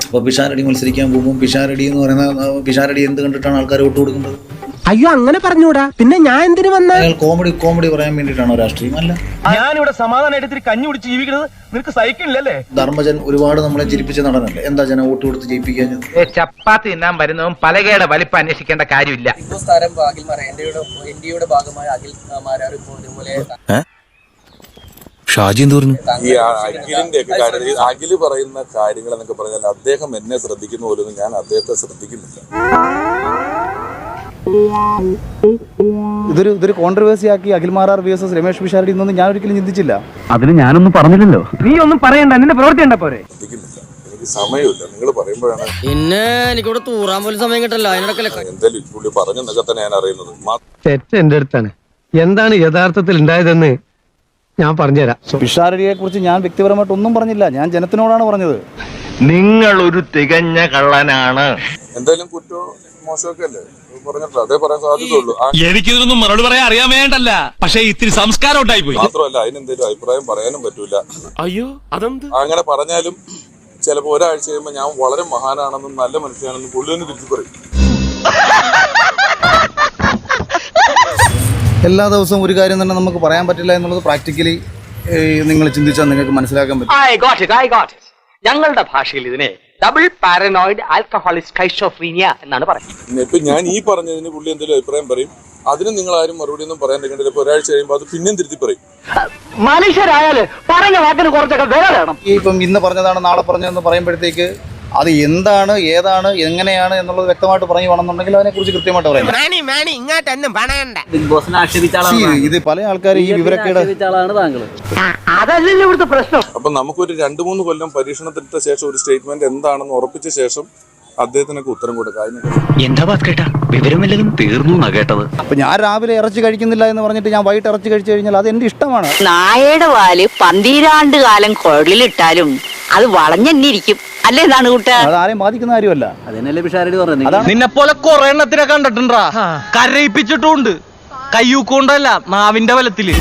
അപ്പൊ പിഷാരടി മത്സരിക്കാൻ പോകുമ്പോൾ പിഷാരടി എന്ന് പറയുന്ന പിഷാരടി എന്ത് കണ്ടിട്ടാണ് ആൾക്കാർ വോട്ട് കൊടുക്കുന്നത്? അയ്യോ അങ്ങനെ പറഞ്ഞൂടാ, പിന്നെ ഞാൻ എന്തിനു വന്ന? കോമഡി പറയാൻ വേണ്ടിയിട്ടാണോ രാഷ്ട്രീയം? അല്ല, ഞാനിവിടെ സമാധാനമായിട്ട് കഞ്ഞി കുടിച്ച് ജീവിക്കുന്നത് നിനക്ക് സഹിക്കില്ലല്ലേ? ധർമ്മജൻ ഒരുപാട് നമ്മളെ ചിരിപ്പിച്ച നടനല്ലേ, എന്താ ജനം വോട്ട് കൊടുത്ത് ജയിപ്പിക്കാൻ? ചപ്പാത്തി തിന്നാൻ വരുന്നതും പലകയുടെ വലിപ്പം അന്വേഷിക്കേണ്ട കാര്യമില്ല. ഷാജി എന്ത് പറഞ്ഞു? ഈ അഖിലിന്റെ ഒക്കെ കാര്യത്തിൽ അഖില് പറയുന്ന കാര്യങ്ങൾ എന്നൊക്കെ പറഞ്ഞാൽ അദ്ദേഹം എന്നെ ശ്രദ്ധിക്കുന്ന പോലും ഞാൻ അദ്ദേഹത്തെ ശ്രദ്ധിക്കുന്നില്ല. ഇതൊരു കോൺട്രവേഴ്സി ആക്കി അഖിൽ മാരാർ vs രമേശ് പിഷാരടി എന്നൊന്നും ഞാൻ ഒരിക്കലും ചിന്തിച്ചില്ല. അതിന് ഞാനൊന്നും പറഞ്ഞില്ലല്ലോ. നീ ഒന്നും പറയണ്ട, നിന്റെ പ്രവൃത്തി എന്താ പോരെ? ശ്രദ്ധിക്കുന്നില്ല, എനിക്ക് സമയമില്ല. നിങ്ങൾ പറയുമ്പോഴാണ് പിന്നെ എനിക്കിവിടെ തൂറാൻ പോലും സമയം കിട്ടല്ലോ. എന്തായാലും പുള്ളി പറഞ്ഞെന്നൊക്കെ തന്നെ ഞാൻ അറിയുന്നത്. തെറ്റ് എന്റെ അടുത്താണ്. എന്താണ് യഥാർത്ഥത്തിൽ ഉണ്ടായതെന്ന് ഞാൻ പറഞ്ഞുതരാം. പിഷാരടിയെ കുറിച്ച് ഞാൻ വ്യക്തിപരമായിട്ട് ഒന്നും പറഞ്ഞില്ല, ഞാൻ ജനത്തിനോടാണ് പറഞ്ഞത്. നിങ്ങൾ ഒരു തികഞ്ഞ കള്ളനാണ്. എന്തായാലും കുറ്റോ മോശമൊക്കെ അല്ലേ പറഞ്ഞിട്ടില്ല, അതേ പറയാൻ സാധ്യതയുള്ളൂ. എനിക്കിതൊന്നും മറുപടി പറയാൻ അറിയാൻ വേണ്ടല്ല, പക്ഷെ ഇത്തിരി സംസ്കാരം ഉണ്ടായി പോയി. മാത്രമല്ല അതിനെന്തെങ്കിലും അഭിപ്രായം പറയാനും പറ്റൂല. അയ്യോ അതെന്ത്? അങ്ങനെ പറഞ്ഞാലും ചിലപ്പോ ഒരാഴ്ച കഴിയുമ്പോൾ ഞാൻ വളരെ മഹാനാണെന്നും നല്ല മനുഷ്യനാണെന്നും പുള്ളി തന്നെ തിരിച്ചു പറയും. എല്ലാ ദിവസവും ഒരു കാര്യം തന്നെ നമുക്ക് പറയാൻ പറ്റില്ല എന്നുള്ളത് പ്രാക്ടിക്കലി നിങ്ങൾ ചിന്തിച്ചാൽ നിങ്ങൾക്ക് മനസ്സിലാക്കാൻ പറ്റും. ഞങ്ങളുടെ ഭാഷയിൽ ഇതിനെ ഡബിൾ പാരനോയിഡ് ആൽക്കഹോളിക് സ്കൈസോഫ്രീനിയ എന്നാണ് പറയുന്നത്. ഇപ്പൊ ഞാൻ ഈ പറഞ്ഞതിന് പുള്ളി എന്തെങ്കിലും അഭിപ്രായം പറയും, അതിന് നിങ്ങൾ ആരും മറുപടി ഒന്നും പറയാൻ നിൽക്കേണ്ടില്ല. ഇപ്പൊ ഒരാഴ്ച കഴിയുമ്പോൾ അത് പിന്നെയും തിരുത്തി പറയും. മനുഷ്യരായാല് പറഞ്ഞ വാക്കിന് കുറച്ചൊക്കെ വില വേണം. ഇപ്പം ഇന്ന് പറഞ്ഞതാണ് നാളെ പറഞ്ഞതെന്ന് പറയുമ്പോഴത്തേക്ക് അത് എന്താണ്, ഏതാണ്, എങ്ങനെയാണ് എന്നുള്ളത് വ്യക്തമായിട്ട് പറഞ്ഞു വേണമെന്നുണ്ടെങ്കിൽ അതിനെക്കുറിച്ച് കൃത്യമായിട്ട് പറയാം. ഇത് പല ആൾക്കാരും ഈ വിവരക്കേട് അതല്ലല്ലോ ഇവിടുത്തെ പ്രശ്നം. അപ്പൊ നമുക്കൊരു 2-3 കൊല്ലം പരീക്ഷണത്തിനിട്ട ശേഷം ഒരു സ്റ്റേറ്റ്മെന്റ് എന്താണെന്ന് ഉറപ്പിച്ച ശേഷം അദ്ദേഹത്തിനൊക്കെ ഉത്തരം കൊടുക്കാം. എന്താ കേട്ടാ വിവരമില്ലതും തീർന്നു കേട്ടത്. അപ്പൊ ഞാൻ രാവിലെ ഇറച്ചി കഴിക്കുന്നില്ല എന്ന് പറഞ്ഞിട്ട് ഞാൻ വൈകിട്ട് ഇറച്ചി കഴിച്ചു കഴിഞ്ഞാൽ അത് എന്റെ ഇഷ്ടമാണ്. നായയുടെ വാല് 12 കാലം കുഴലിലിട്ടാലും അത് വളഞ്ഞെന്നിരിക്കും അല്ലേ? എന്താണ് കൂട്ട? അത് ആരെയും ബാധിക്കുന്ന കാര്യമല്ല. അതിനല്ലേ പിഷാരടി പറഞ്ഞത്. നിന്നെ പോലെ കുറെ എണ്ണത്തിനെ കണ്ടിട്ടുണ്ടാ, കരയിപ്പിച്ചിട്ടുണ്ട്. കയ്യൂക്കൊണ്ടല്ല, നാവിന്റെ ബലത്തില്.